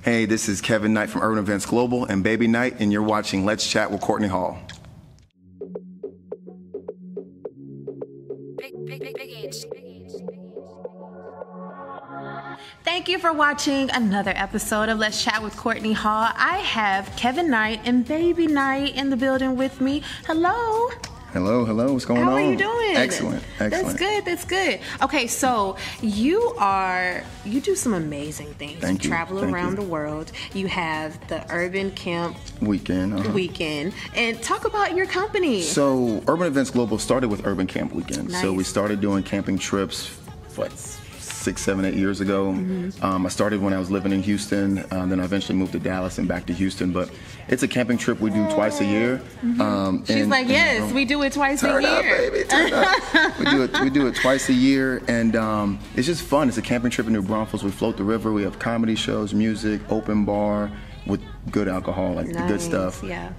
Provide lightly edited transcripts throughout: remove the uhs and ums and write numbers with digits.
Hey, this is Kevin Knight from Urban Events Global and Baby Knight, and you're watching Let's Chat with Courtney Hall. Thank you for watching another episode of Let's Chat with Courtney Hall. I have Kevin Knight and Baby Knight in the building with me. Hello. Hello, hello. What's going on? How are you doing? Excellent, excellent. That's good, that's good. Okay, so you do some amazing things. Thank you. Travel around the world. You have the Urban Camp Weekend. And talk about your company. So Urban Events Global started with Urban Camp Weekend. Nice. So we started doing camping trips, 6, 7, 8 years ago. I started when I was living in Houston, then I eventually moved to Dallas and back to Houston. But it's a camping trip we do twice a year. She's like, yes, we do it twice a year. Turn up, baby, turn up. We do it twice a year, and it's just fun. It's a camping trip in New Braunfels. We float the river. We have comedy shows, music, open bar with good alcohol, like the good stuff. Yeah.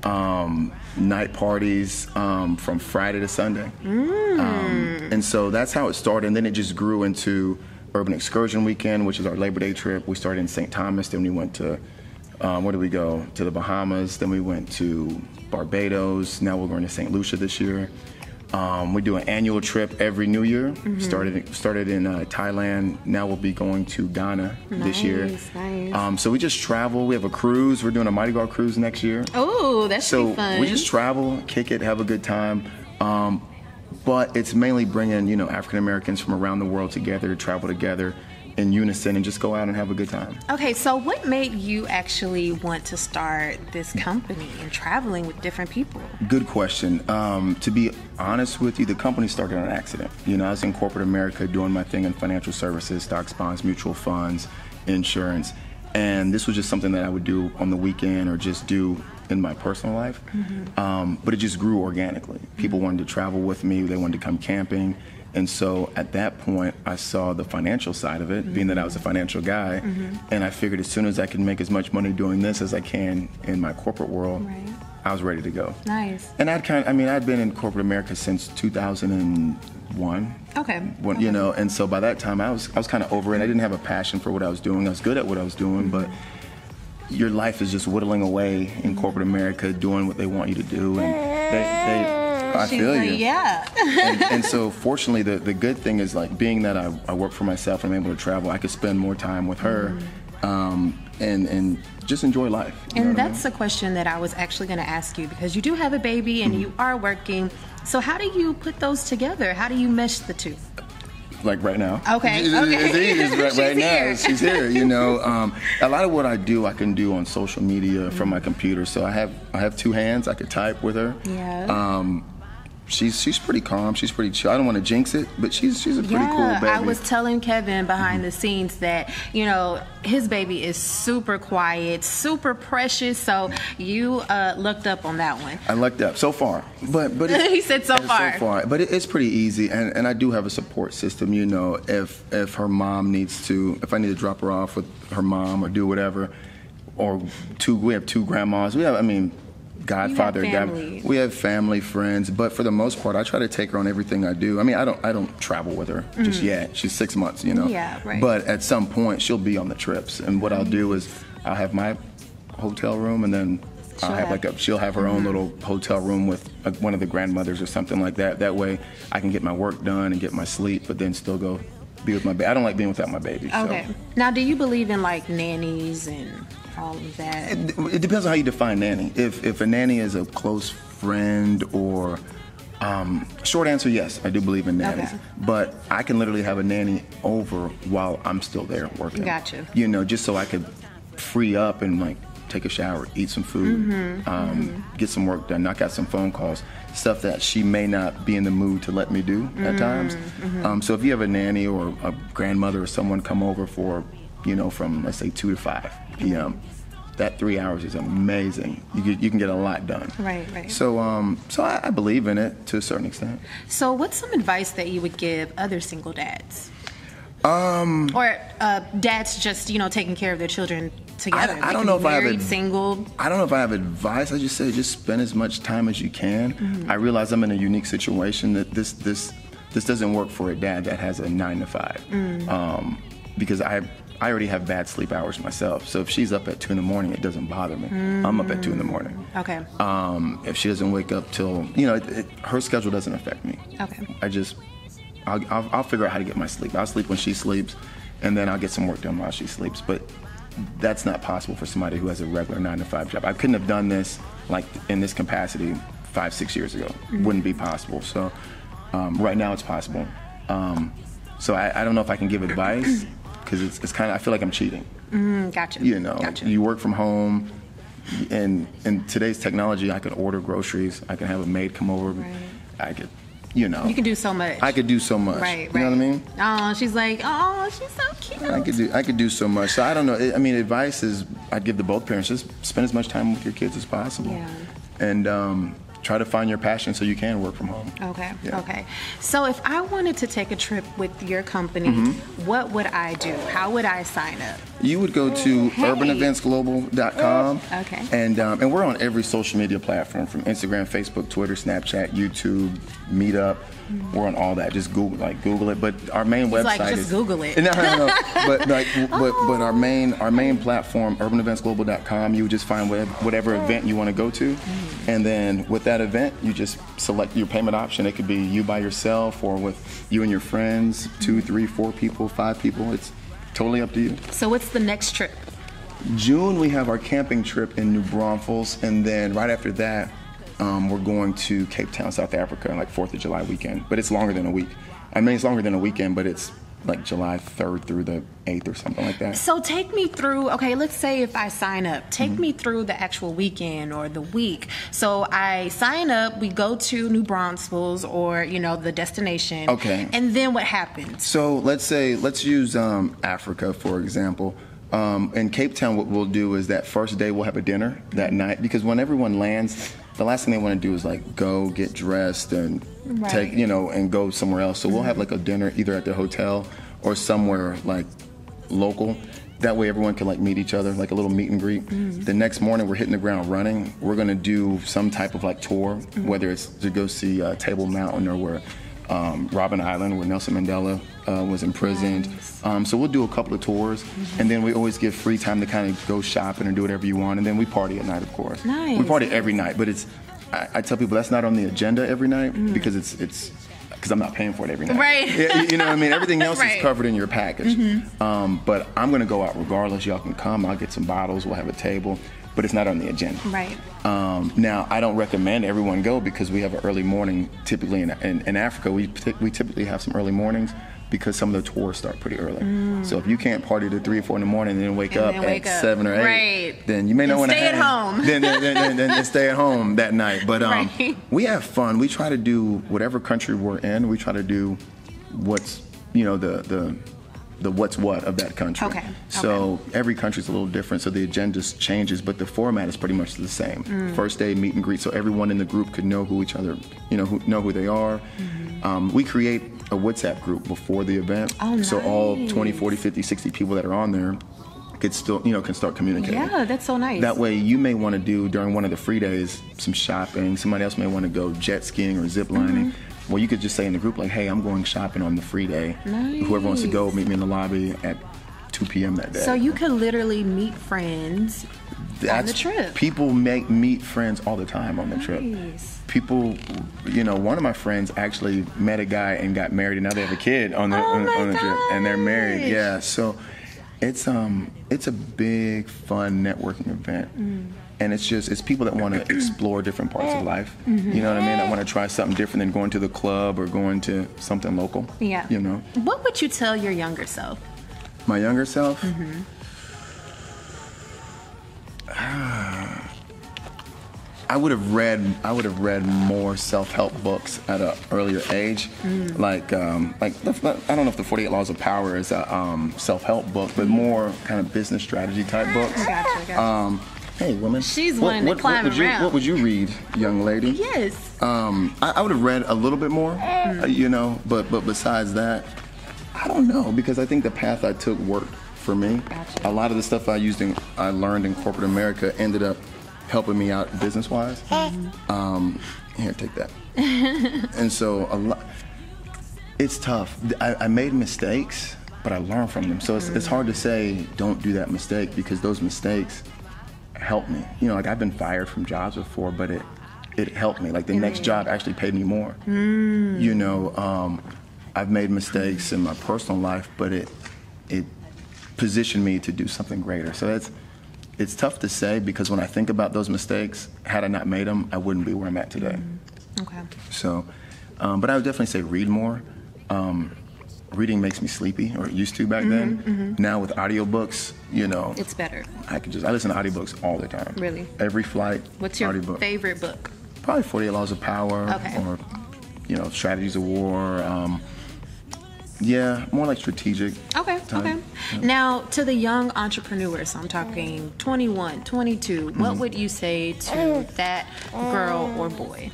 Night parties from Friday to Sunday. And so that's how it started, and then it just grew into Urban Excursion Weekend, which is our Labor Day trip. We started in St. Thomas, then we went to, where did we go? To the Bahamas, then we went to Barbados. Now we're going to St. Lucia this year. We do an annual trip every New Year. Started in Thailand. Now we'll be going to Ghana this year. Nice. So we just travel. We have a cruise. We're doing a Mighty Guard cruise next year. Oh, that's so fun. We just travel, kick it, have a good time. But it's mainly bringing, African Americans from around the world together to travel together in unison and just go out and have a good time. Okay, so what made you actually want to start this company and traveling with different people? Good question. To be honest with you, the company started on an accident. I was in corporate America doing my thing in financial services, stocks, bonds, mutual funds, insurance. And this was just something that I would do on the weekend or just do in my personal life. But it just grew organically. People wanted to travel with me. They wanted to come camping. And so at that point, I saw the financial side of it, being that I was a financial guy. And I figured as soon as I can make as much money doing this as I can in my corporate world, I was ready to go. Nice. And I'd been in corporate America since 2001. Okay. And so by that time, I was kind of over it. I didn't have a passion for what I was doing. I was good at what I was doing, but your life is just whittling away in corporate America, doing what they want you to do, and I feel you. Yeah. and so fortunately, the good thing is, like, being that I work for myself and I'm able to travel, I could spend more time with her, and just enjoy life. And that's a question that I was actually going to ask you, because you do have a baby and you are working. So how do you put those together? How do you mesh the two? Like right now. Okay. Right now. She's here. A lot of what I do, I can do on social media from my computer. So I have two hands. I could type with her. Yeah. She's pretty calm. She's pretty chill. I don't want to jinx it, but she's a pretty cool baby. I was telling Kevin behind the scenes that, his baby is super quiet, super precious. So you looked up on that one. I looked up so far, but he said so far. But it's pretty easy, and I do have a support system. If her mom needs to, if I need to drop her off with her mom or do whatever, or we have two grandmas. Godfather, we have family, friends, but for the most part, I try to take her on everything I do. I don't travel with her just yet. She's 6 months, Yeah, right. But at some point, she'll be on the trips, and what I'll do is I'll have my hotel room, and then she'll have her own little hotel room with one of the grandmothers or something like that. That way, I can get my work done and get my sleep, but then still go be with my baby. I don't like being without my baby. Okay. So. Now, do you believe in nannies and all of that? It depends on how you define nanny. If a nanny is a close friend or short answer, yes, I do believe in nannies. Okay. But I can literally have a nanny over while I'm still there working. Gotcha. Just so I could free up and take a shower, eat some food, get some work done, knock out some phone calls, stuff that she may not be in the mood to let me do at times. So if you have a nanny or a grandmother or someone come over for, from let's say 2 to 5 p.m., that 3 hours is amazing. You can get a lot done. Right. So I believe in it to a certain extent. So what's some advice that you would give other single dads? Or dads just, taking care of their children together. I don't know if I have single. I don't know if I have advice. I just say just spend as much time as you can. I realize I'm in a unique situation that this doesn't work for a dad that has a 9 to 5. Because I I already have bad sleep hours myself. So if she's up at 2 in the morning, it doesn't bother me. I'm up at 2 in the morning. Okay. If she doesn't wake up till, her schedule doesn't affect me. Okay. I'll figure out how to get my sleep. I'll sleep when she sleeps, and then I'll get some work done while she sleeps. But that's not possible for somebody who has a regular 9-to-5 job. I couldn't have done this like in this capacity 5-6 years ago. Wouldn't be possible. So right now it's possible. So I don't know if I can give advice, because it's kind of, I feel like I'm cheating. Gotcha. Gotcha. You work from home, and in today's technology, I could order groceries. I can have a maid come over. Right. I could, You can do so much. I could do so much. Right. You know what I mean? Oh, she's like, oh, she's so cute. I could do so much. So I don't know. Advice is I'd give to both parents: just spend as much time with your kids as possible. Yeah. And try to find your passion so you can work from home. Okay. Yeah. Okay. So if I wanted to take a trip with your company, what would I do? How would I sign up? You would go to urbanaventsglobal.com. Okay. And we're on every social media platform, from Instagram, Facebook, Twitter, Snapchat, YouTube, Meetup. We're on all that. Just Google it. But our main website just is Google it. No. But our main platform, urbanaventsglobal.com. You would just find whatever event you want to go to, and then with that event, you just select your payment option. It could be you by yourself, or with you and your friends, 2, 3, 4 people, 5 people. It's totally up to you. So what's the next trip? June, we have our camping trip in New Braunfels, and then right after that, we're going to Cape Town, South Africa, like 4th of July weekend. But it's longer than a week. I mean, it's longer than a weekend, but it's like July 3rd through the 8th or something like that. So take me through, okay, let's say if I sign up, take me through the actual weekend or the week. So I sign up, we go to New Braunfels, or, the destination. Okay. And then what happens? So let's use Africa, for example. In Cape Town, what we'll do is that first day we'll have a dinner that night, because when everyone lands, the last thing they want to do is go get dressed and take, and go somewhere else. So we'll have a dinner either at the hotel or somewhere local. That way everyone can meet each other, like a little meet and greet. The next morning we're hitting the ground running. We're going to do some type of tour, whether it's to go see Table Mountain, or where Robben Island, where Nelson Mandela was imprisoned. So we'll do a couple of tours, and then we always give free time to kind of go shopping and do whatever you want, and then we party at night, of course. Nice. We party every night, but I tell people that's not on the agenda every night, because it's because I'm not paying for it every night. Right. Yeah, you know what I mean? Everything else Right. is covered in your package. But I'm going to go out regardless. Y'all can come. I'll get some bottles. We'll have a table. But it's not on the agenda. Right. Now, I don't recommend everyone go, because we have an early morning. Typically in Africa, we typically have some early mornings, because some of the tours start pretty early. So if you can't party to 3 or 4 in the morning and then wake up at 7 or 8, right. then you may not want to stay at home. Then stay at home that night. But Right. we have fun. We try to do whatever country we're in. We try to do what's the what's what of that country. Okay. So every country's a little different, so the agenda changes, but the format is pretty much the same. First day meet and greet, so everyone in the group could know who each other, know who they are. We create a WhatsApp group before the event, so all 20, 40, 50, 60 people that are on there could still, can start communicating. Yeah, that's so nice. That way, you may want to do during one of the free days some shopping. Somebody else may want to go jet skiing or zip lining. Well, you could just say in the group, hey, I'm going shopping on the free day. Nice. Whoever wants to go, meet me in the lobby at 2 p.m. that day. So you could literally meet friends on the trip. People meet friends all the time on the trip. People, one of my friends actually met a guy and got married, and now they have a kid on the trip, and they're married. Yeah, so it's a big, fun networking event. And it's people that want to explore different parts of life. You know what I mean? That want to try something different than going to the club or going to something local. Yeah. What would you tell your younger self? My younger self? I would have read more self-help books at an earlier age. I don't know if the 48 Laws of Power is a self-help book, but more kind of business strategy type books. Gotcha. Hey, woman. She's one to climb around. What would you read, young lady? Yes. I would have read a little bit more, but besides that, I don't know, because I think the path I took worked for me. Gotcha. A lot of the stuff I learned in corporate America ended up helping me out business-wise. Here, take that. And so it's tough. I made mistakes, but I learn from them. So it's hard to say don't do that mistake, because those mistakes help me. You know, like I've been fired from jobs before, but it helped me. Like the next job actually paid me more. You know, I've made mistakes in my personal life, but it positioned me to do something greater. So it's tough to say, because when I think about those mistakes, had I not made them, I wouldn't be where I'm at today. Okay. So, but I would definitely say read more. Reading makes me sleepy, or it used to back then. Now with audiobooks, you know, It's better. I listen to audiobooks all the time. Really? Every flight. What's your audiobook. favorite book? Probably 48 Laws of Power. Okay. Or, you know, Strategies of War. Yeah, more like strategic. Okay, type. okay. Yeah. Now, to the young entrepreneurs, I'm talking 21, 22, what would you say to that girl or boy?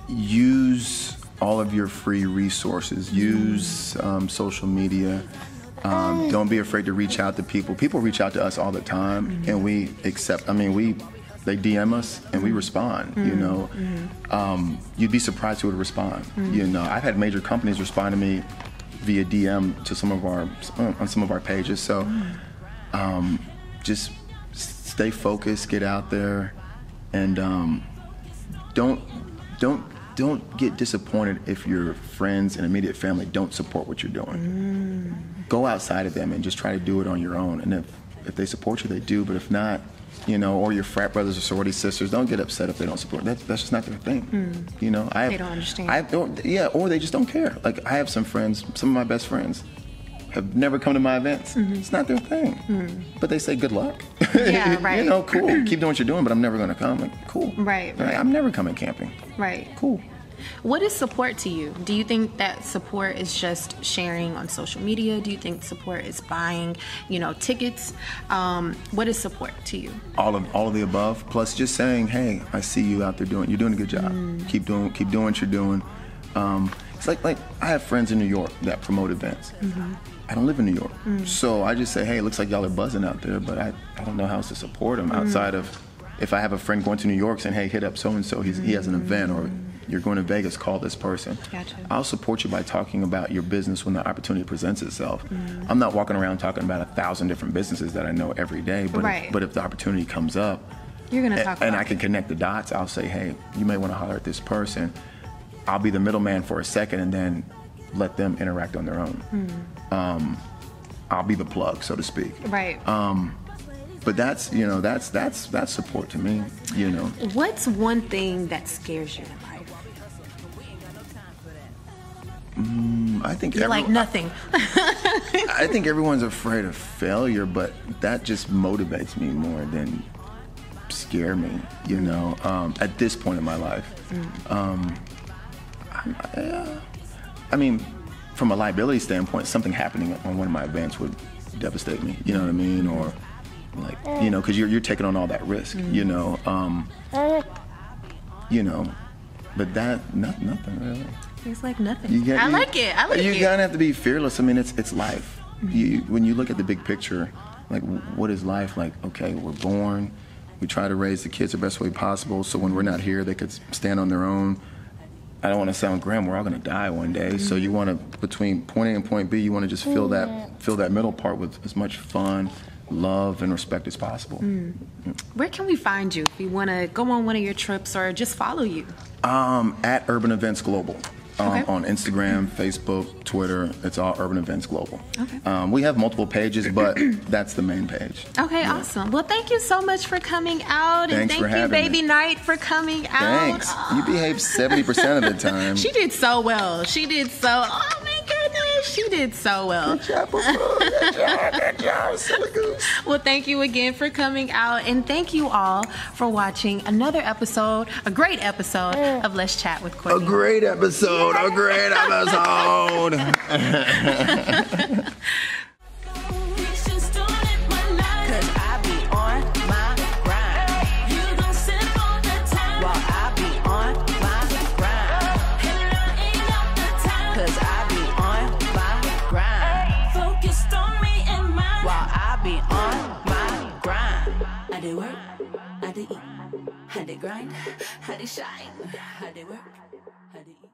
Use all of your free resources. Use social media. Don't be afraid to reach out to people. People reach out to us all the time, and we accept. I mean, they DM us and we respond. You know, you'd be surprised who would respond. You know, I've had major companies respond to me via DM to on some of our pages. So just stay focused, get out there, and don't get disappointed if your friends and immediate family don't support what you're doing. Go outside of them and just try to do it on your own. And if they support you, they do. But if not, you know, or your frat brothers or sorority sisters, don't get upset if they don't support. That's just not their thing. You know, They don't understand. Or they just don't care. Like I have some friends, some of my best friends, have never come to my events. It's not their thing. But they say good luck. Yeah, right. You know, cool. Keep doing what you're doing, but I'm never going to come. Like, cool. Right. I'm never coming camping. Right. Cool. What is support to you? Do you think that support is just sharing on social media? Do you think support is buying, you know, tickets? What is support to you? All of the above. Plus, just saying, hey, I see you out there you're doing a good job. Keep doing what you're doing. It's like I have friends in New York that promote events. I don't live in New York, so I just say, hey, it looks like y'all are buzzing out there, but I don't know how else to support them outside of if I have a friend going to New York saying, hey, hit up so and so, he has an event, or you're going to Vegas, call this person. Gotcha. I'll support you by talking about your business when the opportunity presents itself. I'm not walking around talking about 1,000 different businesses that I know every day, but if the opportunity comes up, you're going to talk about and I can connect the dots, I'll say, hey, you may want to holler at this person. I'll be the middleman for a second and then let them interact on their own. I'll be the plug, so to speak. Right. But that's support to me, you know. What's one thing that scares you in life? I think You're like nothing. I think everyone's afraid of failure, but that just motivates me more than scare me, you know, at this point in my life. I mean, from a liability standpoint, something happening on one of my events would devastate me, you know what I mean? Or like, you know, because you're taking on all that risk, you know. But nothing really. It's like nothing. I like it. You gotta have to be fearless. I mean, it's life. When you look at the big picture, like what is life? Like, okay, we're born. We try to raise the kids the best way possible, so when we're not here, they could stand on their own. I don't want to sound grim. We're all going to die one day. So you want to, between point A and point B, you want to just fill that middle part with as much fun, love, and respect as possible. Where can we find you if we want to go on one of your trips or just follow you? At Urban Events Global. Okay. On Instagram, Facebook, Twitter, it's all Urban Events Global. Okay. We have multiple pages, but that's the main page. Okay, awesome. Well, thank you so much for coming out. Thanks and for thank you, having Baby me. Knight, for coming out. Thanks. You behaved 70% of the time. She did so well. Oh my goodness, she did so well. Good job, good job, silly goose. Well, thank you again for coming out, and thank you all for watching another episode, a great episode of Let's Chat with Courtney. A great episode. Cause I be on my grind. You gon' sit all the time while I be on my grind. Ain't up the time. Cause I be on my grind. Focused on me and mine while I be on my grind. I did work, I did eat, I did grind, I did shine, I did work, I did eat.